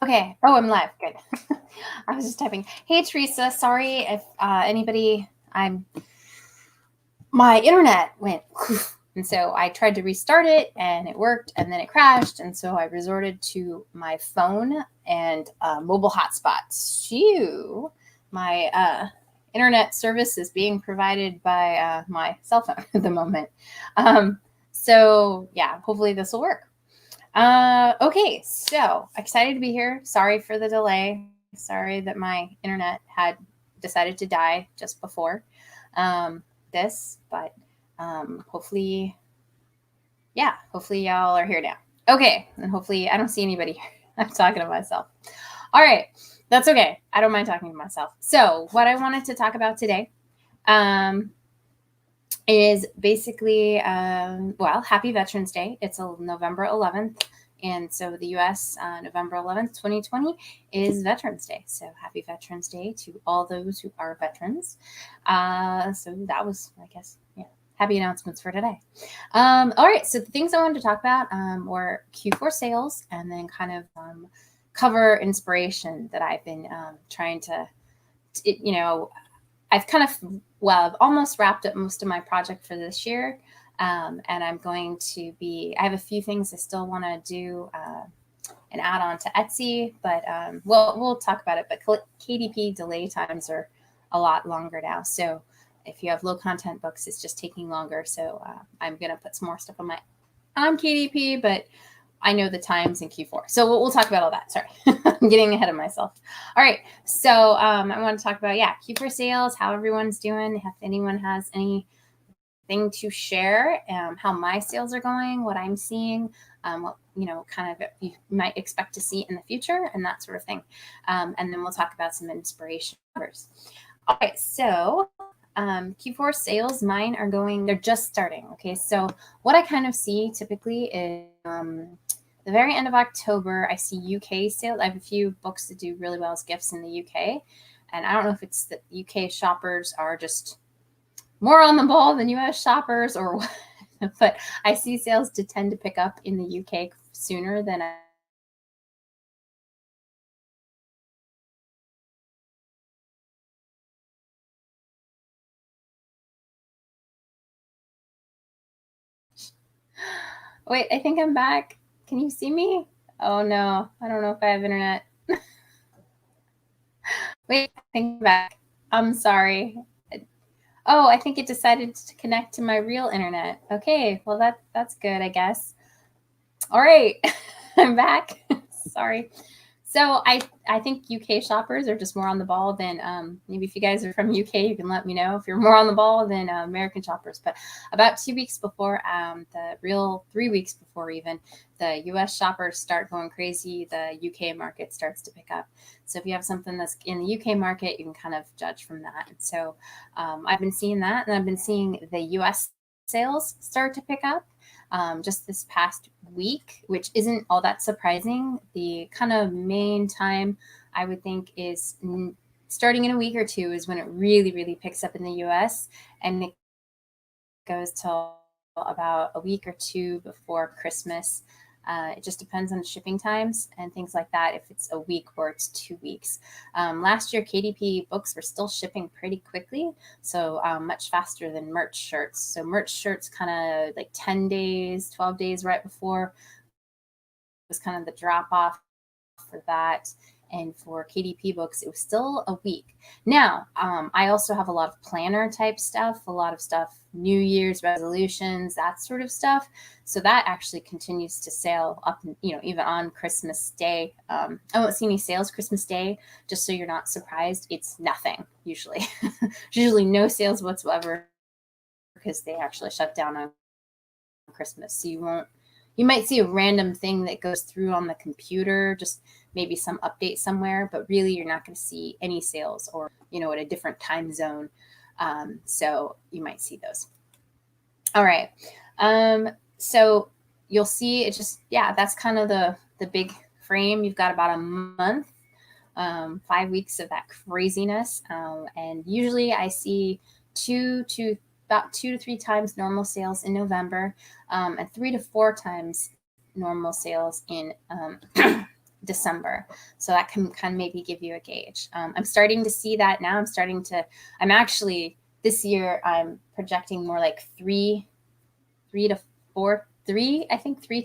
Okay. Oh, I'm live. Good. I was just typing. Hey, Teresa. Sorry if my internet went, and so I tried to restart it, and it worked, and then it crashed, and so I resorted to my phone and mobile hotspots. Phew. My internet service is being provided by my cell phone at the moment. So yeah, hopefully this will work. Okay, so excited to be here. Sorry for the delay. Sorry that my internet had decided to die just before this, but hopefully, yeah, hopefully y'all are here now. Okay, and hopefully I don't see anybody here. I'm talking to myself. All right, that's okay. I don't mind talking to myself. So, what I wanted to talk about today is basically, well, happy Veterans Day. It's November 11th. And so the US, November 11th, 2020, is Veterans Day. So happy Veterans Day to all those who are veterans. So that was, I guess, yeah, happy announcements for today. All right. So the things I wanted to talk about were Q4 sales and then kind of cover inspiration that I've been trying to, I've kind of, well, I've almost wrapped up most of my project for this year. And I'm going to I have a few things I still want to do and add on to Etsy, but we'll talk about it. But KDP delay times are a lot longer now. So if you have low content books, it's just taking longer. So I'm going to put some more stuff on KDP, but I know the times in Q4. So we'll talk about all that. Sorry, I'm getting ahead of myself. All right. So I want to talk about, Q4 sales, how everyone's doing. If anyone has anything to share, how my sales are going, what I'm seeing, what, kind of you might expect to see in the future and that sort of thing. And then we'll talk about some inspiration numbers. All right. So Q4 sales, mine are they're just starting. Okay. So what I kind of see typically is, the very end of October, I see UK sales. I have a few books that do really well as gifts in the UK. And I don't know if it's that UK shoppers are just more on the ball than US shoppers or what, but I see sales tend to pick up in the UK sooner than Wait, I think I'm back. Can you see me? Oh no, I don't know if I have internet. Wait, I think I'm back. I'm sorry. Oh, I think it decided to connect to my real internet. Okay, well that's good, I guess. All right, I'm back. Sorry. So I think UK shoppers are just more on the ball than maybe if you guys are from UK, you can let me know if you're more on the ball than American shoppers. But about 2 weeks before, the real 3 weeks before even, the US shoppers start going crazy. The UK market starts to pick up. So if you have something that's in the UK market, you can kind of judge from that. And so I've been seeing that, and I've been seeing the US sales start to pick up just this past week, which isn't all that surprising. The kind of main time I would think is starting in a week or two is when it really, really picks up in the US, and it goes till about a week or two before Christmas. It just depends on shipping times and things like that, if it's a week or it's 2 weeks. Last year, KDP books were still shipping pretty quickly, so much faster than merch shirts. So merch shirts kind of like 10 days, 12 days right before was kind of the drop off for that. And for KDP books, it was still a week. Now, I also have a lot of planner type stuff, a lot of stuff, New Year's resolutions, that sort of stuff. So that actually continues to sell up, even on Christmas Day. I won't see any sales Christmas Day, just so you're not surprised. It's nothing usually. Usually no sales whatsoever because they actually shut down on Christmas. So you might see a random thing that goes through on the computer, just maybe some update somewhere, but really you're not going to see any sales or, at a different time zone. So you might see those. All right. So you'll see it just, that's kind of the big frame. You've got about a month, 5 weeks of that craziness. And usually I see about 2 to 3 times normal sales in November, and 3 to 4 times normal sales in December. So that can kind of maybe give you a gauge. I'm starting to see that now. I'm actually, this year, I'm projecting more like three to four, I think 4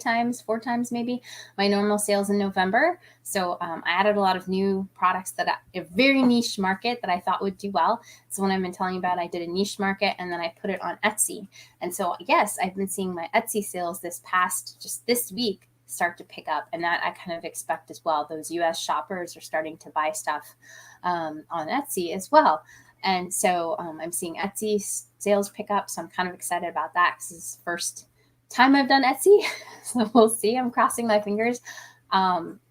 times maybe my normal sales in November. So I added a lot of new products a very niche market that I thought would do well. So when I've been telling you about, I did a niche market and then I put it on Etsy. And so, yes, I've been seeing my Etsy sales just this week start to pick up, and that I kind of expect as well. Those US shoppers are starting to buy stuff on Etsy as well. And so I'm seeing Etsy sales pick up. So I'm kind of excited about that because it's the first time I've done Etsy. So we'll see. I'm crossing my fingers.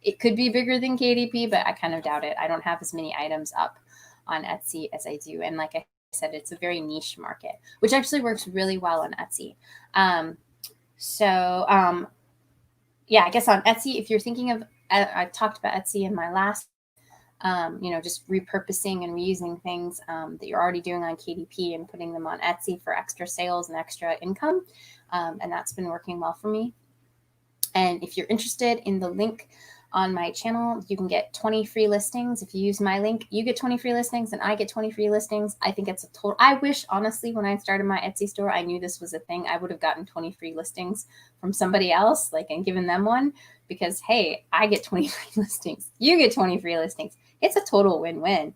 It could be bigger than KDP, but I kind of doubt it. I don't have as many items up on Etsy as I do. And like I said, it's a very niche market, which actually works really well on Etsy. Yeah, I guess on Etsy, if you're thinking of, I talked about Etsy in my last, just repurposing and reusing things that you're already doing on KDP and putting them on Etsy for extra sales and extra income. And that's been working well for me. And if you're interested in the link on my channel, you can get 20 free listings. If you use my link, you get 20 free listings and I get 20 free listings. I think it's a total. I wish, honestly, when I started my Etsy store, I knew this was a thing. I would have gotten 20 free listings from somebody else, and given them one, because, hey, I get 20 free listings. You get 20 free listings. It's a total win-win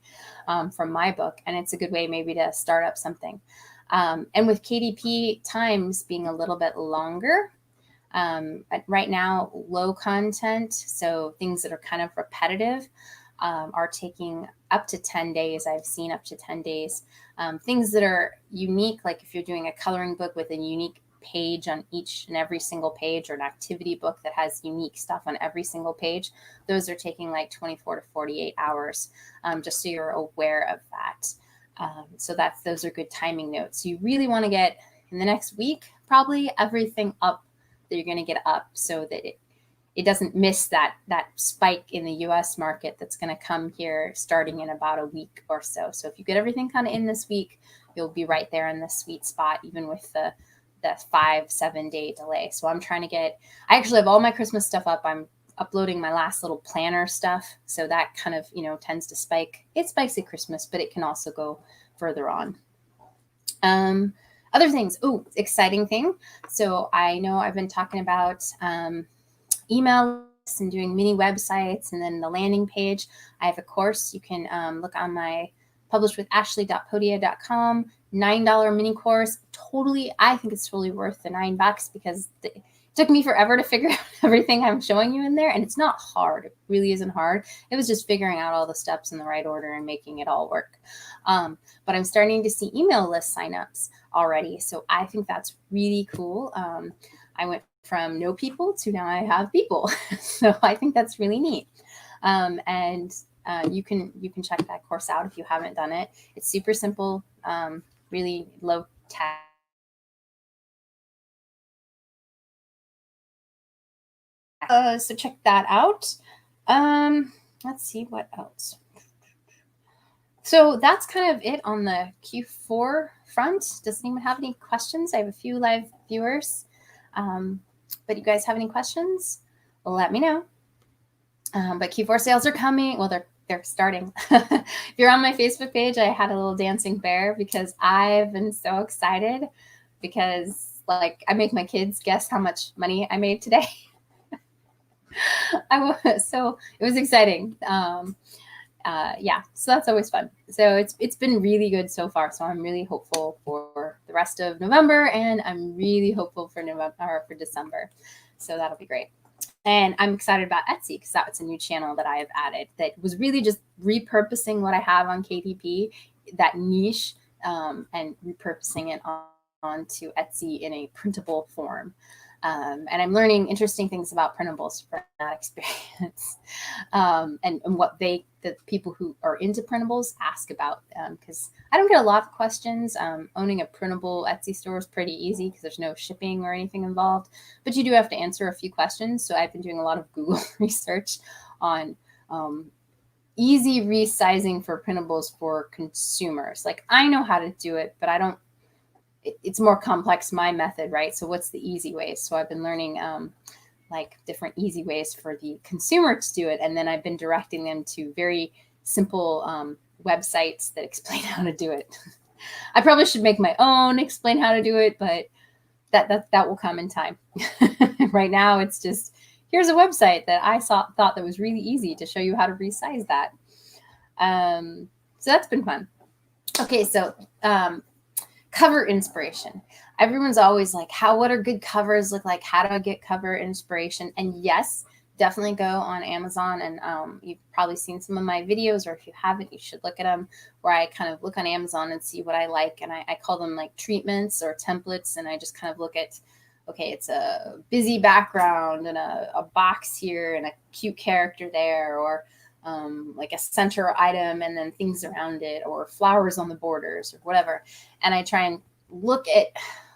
from my book. And it's a good way maybe to start up something. And with KDP times being a little bit longer, right now, low content, so things that are kind of repetitive, are taking up to 10 days. I've seen up to 10 days. Things that are unique, like if you're doing a coloring book with a unique page on each and every single page, or an activity book that has unique stuff on every single page, those are taking like 24 to 48 hours, just so you're aware of that. So those are good timing notes. You really want to get, in the next week, probably everything up that you're going to get up, so that it doesn't miss that spike in the US market that's going to come here starting in about a week or so. So if you get everything kind of in this week, you'll be right there in the sweet spot, even with the 5-7 day delay. So I'm trying to I actually have all my Christmas stuff up. I'm uploading my last little planner stuff. So that kind of, tends to spike. It spikes at Christmas, but it can also go further on. Other things. Oh, exciting thing. So I know I've been talking about email lists and doing mini websites, and then the landing page. I have a course. You can look on my publishedwithashley.podia.com, $9 mini course. I think it's totally worth the $9 because it took me forever to figure out everything I'm showing you in there. And it's not hard. It really isn't hard. It was just figuring out all the steps in the right order and making it all work. But I'm starting to see email list signups already. So I think that's really cool. I went from no people to now I have people. So I think that's really neat. And you can check that course out if you haven't done it. It's super simple, really low tech. So check that out. Let's see what else. So that's kind of it on the Q4 front. Does anyone have any questions? I have a few live viewers. But you guys have any questions? Let me know. But Q4 sales are coming. Well, they're starting. If you're on my Facebook page, I had a little dancing bear because I've been so excited because I make my kids guess how much money I made today. So it was exciting. Yeah, so that's always fun. So it's been really good so far. So I'm really hopeful for the rest of November, and I'm really hopeful for December. So that'll be great. And I'm excited about Etsy because that's a new channel that I have added that was really just repurposing what I have on KDP, that niche, and repurposing it onto Etsy in a printable form. And I'm learning interesting things about printables from that experience, and what the people who are into printables ask about, because I don't get a lot of questions. Owning a printable Etsy store is pretty easy because there's no shipping or anything involved, but you do have to answer a few questions. So I've been doing a lot of Google research on easy resizing for printables for consumers. I know how to do it, but it's more complex, my method, right? So what's the easy way? So I've been learning like different easy ways for the consumer to do it. And then I've been directing them to very simple websites that explain how to do it. I probably should make my own explain how to do it, but that will come in time. Right now, it's just, here's a website that I thought that was really easy to show you how to resize that. So that's been fun. Okay, so cover inspiration. Everyone's always like, what are good covers look like? How do I get cover inspiration? And yes, definitely go on Amazon, and you've probably seen some of my videos, or if you haven't, you should look at them, where I kind of look on Amazon and see what I like, and I call them like treatments or templates, and I just kind of look at, okay, it's a busy background and a box here and a cute character there, or like a center item and then things around it, or flowers on the borders, or whatever. And I try and look at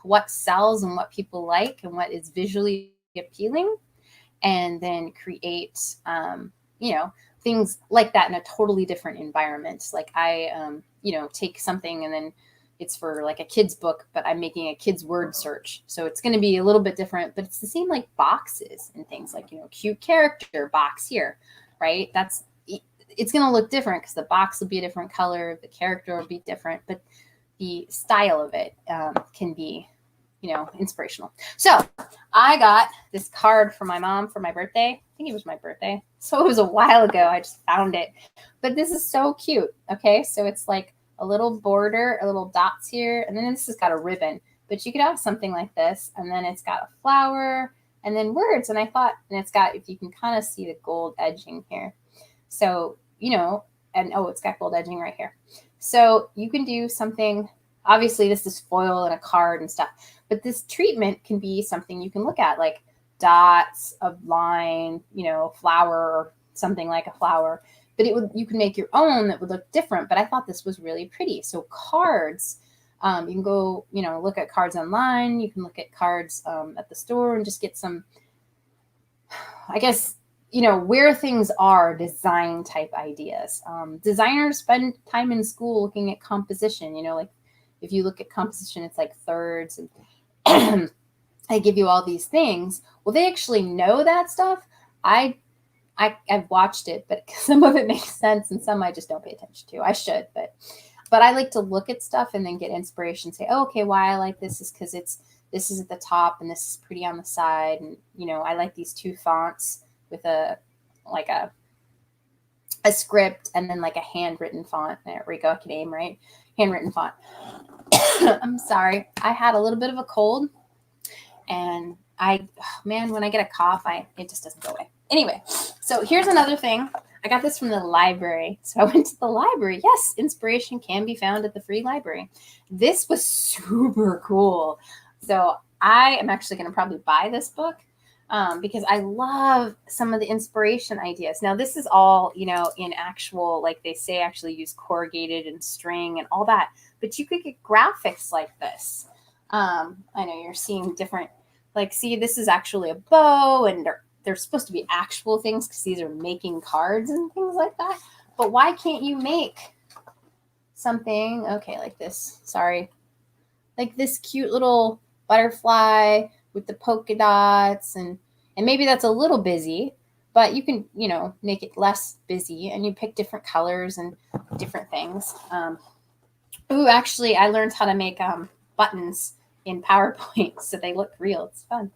what sells and what people like and what is visually appealing, and then create, things like that in a totally different environment. Like I, take something and then it's for like a kid's book, but I'm making a kid's word search. So it's going to be a little bit different, but it's the same like boxes and things like, cute character box here, right? It's going to look different because the box will be a different color. The character will be different, but the style of it can be, inspirational. So I got this card from my mom for my birthday. I think it was my birthday. So it was a while ago. I just found it. But this is so cute. Okay. So it's like a little border, a little dots here. And then this has got a ribbon. But you could have something like this. And then it's got a flower and then words. And I thought, and it's got, if you can kind of see the gold edging here. So, it's got gold edging right here. So you can do something. Obviously, this is foil and a card and stuff. But this treatment can be something you can look at, like dots, a line, flower, or something like a flower. But you can make your own that would look different. But I thought this was really pretty. So cards, you can go, look at cards online. You can look at cards at the store and just get some, I guess, where things are, design type ideas. Designers spend time in school looking at composition, like if you look at composition, it's like thirds, and I give you all these things. Well, they actually know that stuff. I've watched it, but some of it makes sense and some I just don't pay attention to. I should, but I like to look at stuff and then get inspiration, say, oh, okay, why I like this is because this is at the top and this is pretty on the side. And, I like these two fonts with a script and then like a handwritten font. There we go. I can aim, right? Handwritten font. I'm sorry. I had a little bit of a cold, and when I get a cough, it just doesn't go away. Anyway, so here's another thing. I got this from the library. So I went to the library. Yes, inspiration can be found at the free library. This was super cool. So I am actually going to probably buy this book because I love some of the inspiration ideas. Now, this is all, in actual, like they say, actually use corrugated and string and all that. But you could get graphics like this. I know you're seeing different, like, see, this is actually a bow, and they're supposed to be actual things because these are making cards and things like that. But why can't you make something, okay, like this, sorry, like this cute little butterfly with the polka dots, and maybe that's a little busy, but you can, make it less busy, and you pick different colors and different things. Actually, I learned how to make buttons in PowerPoint so they look real. It's fun.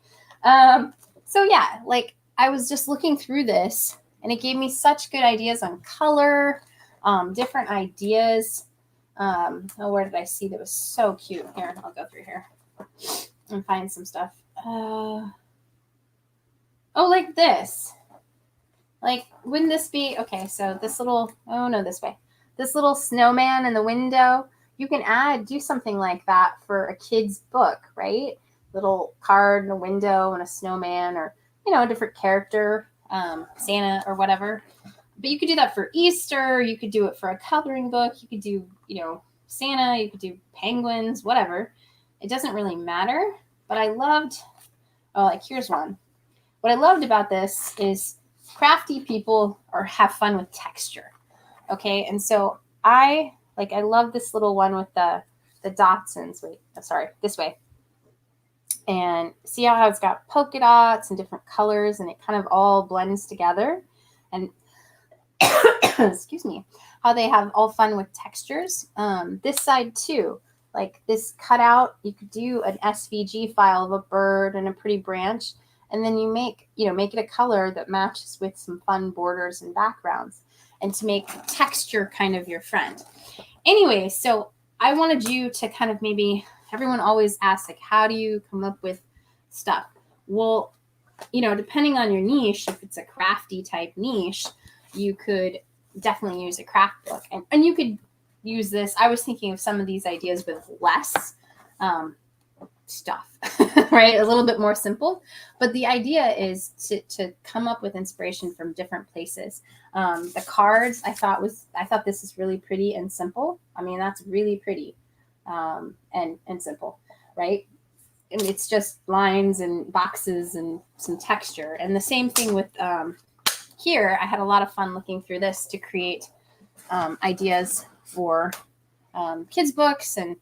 So yeah, like I was just looking through this, and it gave me such good ideas on color, different ideas. Where did I see that was so cute? Here, I'll go through here and find some stuff. Like this. Like, wouldn't this be, okay, so this little, this way. This little snowman in the window, you can do something like that for a kid's book, right? Little card in a window and a snowman, or, a different character, Santa or whatever. But you could do that for Easter. You could do it for a coloring book. You could do, Santa. You could do penguins, whatever. It doesn't really matter. But I loved, here's one. What I loved about this is crafty people have fun with texture. Okay. And so I love this little one with the dots and this way. And see how it's got polka dots and different colors, and it kind of all blends together. And excuse me, how they have all fun with textures. This side too, like this cutout, you could do an SVG file of a bird and a pretty branch, and then you make it a color that matches with some fun borders and backgrounds, and to make texture kind of your friend. Anyway, so I wanted you to kind of maybe, everyone always asks, like, how do you come up with stuff? Well, depending on your niche, if it's a crafty type niche, you could definitely use a craft book. And you could use this. I was thinking of some of these ideas with less stuff, right? A little bit more simple. But the idea is to come up with inspiration from different places. The cards, I thought this is really pretty and simple. I mean, that's really pretty and simple, right? And it's just lines and boxes and some texture. And the same thing with here. I had a lot of fun looking through this to create ideas for kids' books and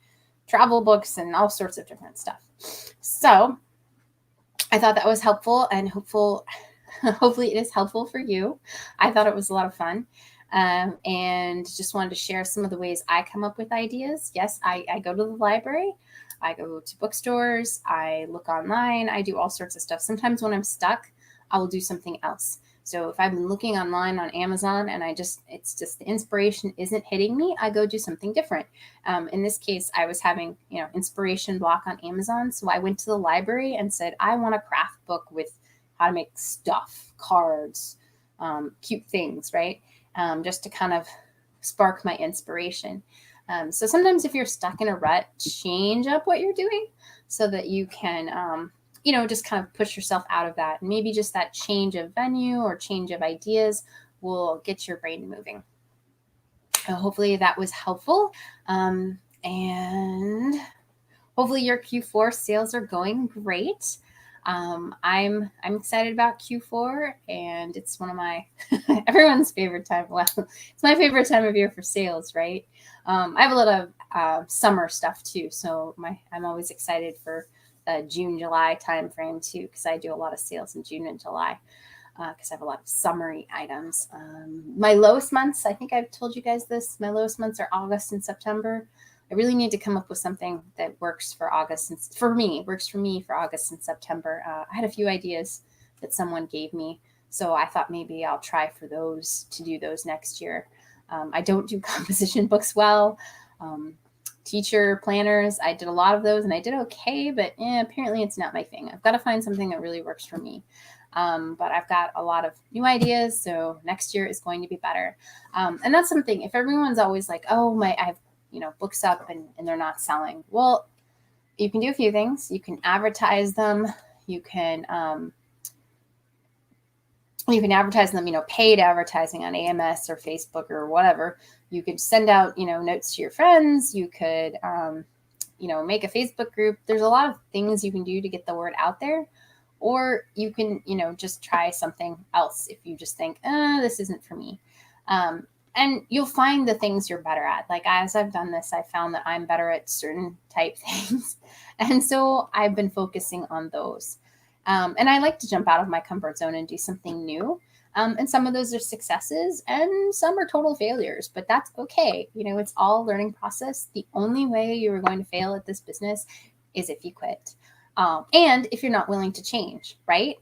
travel books and all sorts of different stuff. So I thought that was helpful, and hopefully it is helpful for you. I thought it was a lot of fun. And just wanted to share some of the ways I come up with ideas. Yes, I go to the library. I go to bookstores. I look online. I do all sorts of stuff. Sometimes when I'm stuck, I will do something else. So if I've been looking online on Amazon and it's just the inspiration isn't hitting me, I go do something different. In this case, I was having, inspiration block on Amazon. So I went to the library and said, I want a craft book with how to make stuff, cards, cute things, right? Just to kind of spark my inspiration. So sometimes if you're stuck in a rut, change up what you're doing so that you can, just kind of push yourself out of that. And maybe just that change of venue or change of ideas will get your brain moving. So hopefully that was helpful. And hopefully your Q4 sales are going great. I'm excited about Q4, and it's one of my everyone's favorite time. Well, it's my favorite time of year for sales, right? I have a lot of summer stuff too, so I'm always excited for the June, July time frame too, because I do a lot of sales in June and July because I have a lot of summery items. My lowest months, I think I've told you guys this, my lowest months are August and September. I really need to come up with something that works for August and works for me for August and September. I had a few ideas that someone gave me, so I thought maybe I'll try for those to do those next year. I don't do composition books well. Teacher planners, I did a lot of those and I did okay, but apparently it's not my thing. I've got to find something that really works for me. But I've got a lot of new ideas, so next year is going to be better. And that's something, if everyone's always like, oh, I have books up and they're not selling. Well, you can do a few things. You can advertise them. You can advertise them, paid advertising on AMS or Facebook or whatever. You could send out, notes to your friends. You could, make a Facebook group. There's a lot of things you can do to get the word out there. Or you can, just try something else if you just think, this isn't for me. And you'll find the things you're better at. Like as I've done this, I found that I'm better at certain type things. And so I've been focusing on those. And I like to jump out of my comfort zone and do something new. And some of those are successes and some are total failures, but that's okay. It's all a learning process. The only way you're going to fail at this business is if you quit. And if you're not willing to change, right?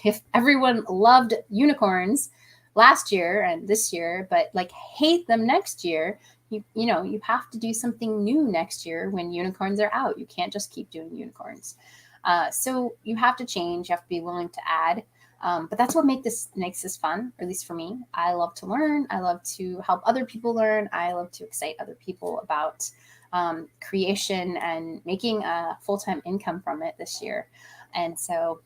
If everyone loved unicorns last year and this year, but hate them next year, you have to do something new next year when unicorns are out. You can't just keep doing unicorns. So you have to change. You have to be willing to add. But that's what makes this fun, or at least for me. I love to learn. I love to help other people learn. I love to excite other people about creation and making a full-time income from it this year. And so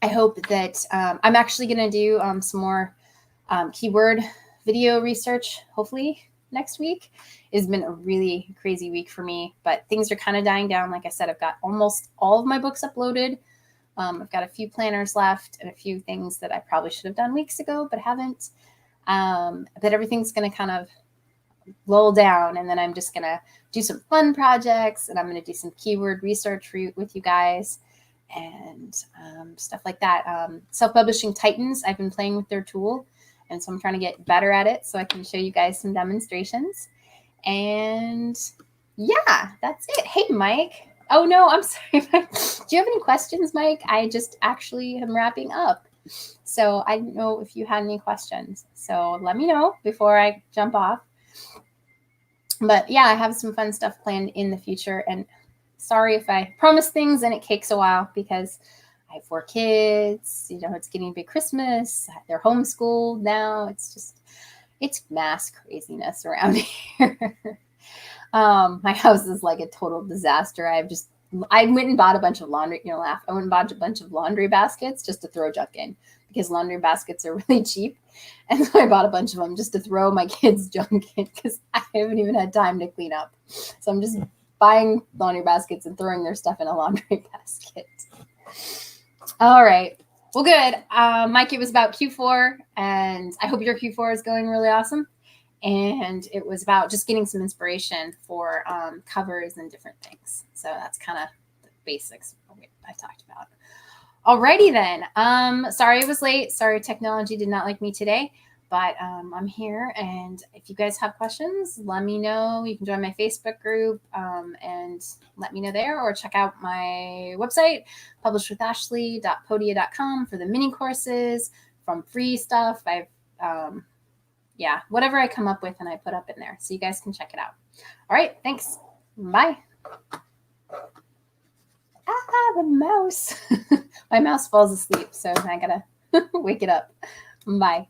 I hope that I'm actually going to do some more keyword video research, hopefully next week. It's been a really crazy week for me, but things are kind of dying down. Like I said, I've got almost all of my books uploaded. I've got a few planners left and a few things that I probably should have done weeks ago, but haven't. But everything's going to kind of lull down, and then I'm just going to do some fun projects, and I'm going to do some keyword research with you guys and stuff like that. Self-Publishing Titans, I've been playing with their tool, and so I'm trying to get better at it so I can show you guys some demonstrations. And yeah, that's it. Hey, Mike. Oh, no, I'm sorry. Do you have any questions, Mike? I just actually am wrapping up. So I didn't know if you had any questions. So let me know before I jump off. But yeah, I have some fun stuff planned in the future. And sorry if I promise things and it takes a while because I have 4 kids. You know, it's getting to be Christmas. They're homeschooled now. It's mass craziness around here. My house is like a total disaster. I went and bought a bunch of laundry, I went and bought a bunch of laundry baskets just to throw junk in because laundry baskets are really cheap. And so I bought a bunch of them just to throw my kids' junk in because I haven't even had time to clean up. So I'm just buying laundry baskets and throwing their stuff in a laundry basket. All right. Well, good. Mike, it was about Q4, and I hope your Q4 is going really awesome. And it was about just getting some inspiration for covers and different things. So that's kind of the basics I talked about. Alrighty then. Sorry it was late. Sorry technology did not like me today, but I'm here. And if you guys have questions, let me know. You can join my Facebook group and let me know there, or check out my website, publishwithashley.podia.com, for the mini courses, from free stuff. Whatever I come up with and I put up in there. So you guys can check it out. All right. Thanks. Bye. The mouse. My mouse falls asleep, so I gotta wake it up. Bye.